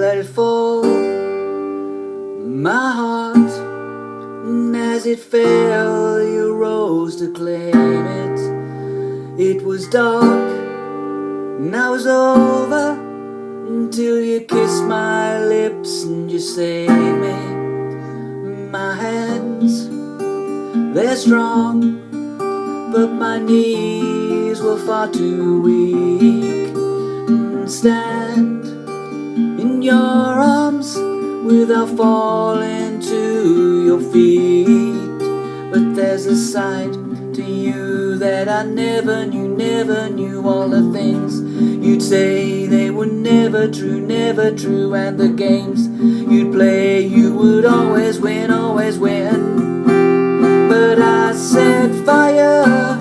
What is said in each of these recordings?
let it fall. My heart, and as it fell, you rose to claim it. It was dark, now it's over, until you kissed my lips and you saved me. My hands, they're strong, but my knees were far too weak. Stand in your arms without falling to your feet. But there's a side to you that I never knew. All the things you'd say, they were never true. And the games you'd play, you would always win. But I set fire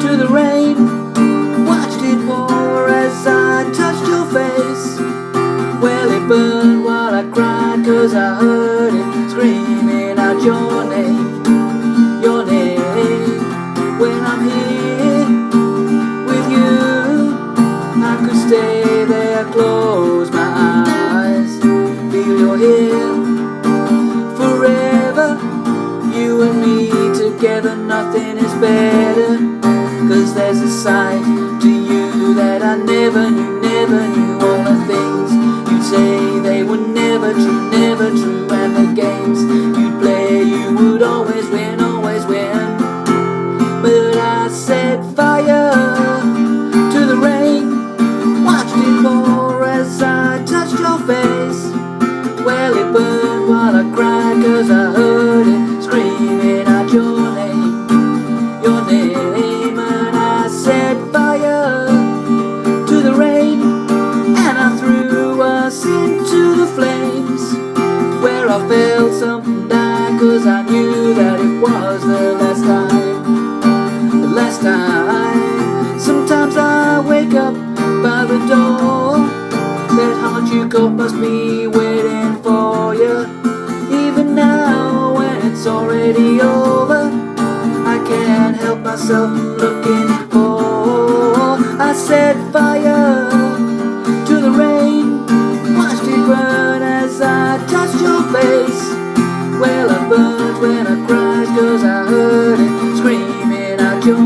to the rain, watched it pour as I touched your face. Well, it burned while I cried, 'cause I heard it screaming out your name. When I'm here with you, I could stay there, close my eyes, feel you're here forever. You and me together, nothing is better. 'Cause there's a side to you that I never knew. All the things you'd say, they were never true. And the games you'd play, you would always win. But I set fire to the rain, watched it pour as I touched your face. Well, it burned while I cried, 'cause I heard it screaming out your name. And I set fire to the rain, and I threw us into the flames, where I felt something die, 'cause I knew that it was the last time. Sometimes I wake up by the door, that heart you got must be waiting for you. Even now when it's already over, I can't help myself looking for. I set fire to the rain, watched it burn as I touched your face. Well, I burned when I cried, 'cause I heard it screaming out your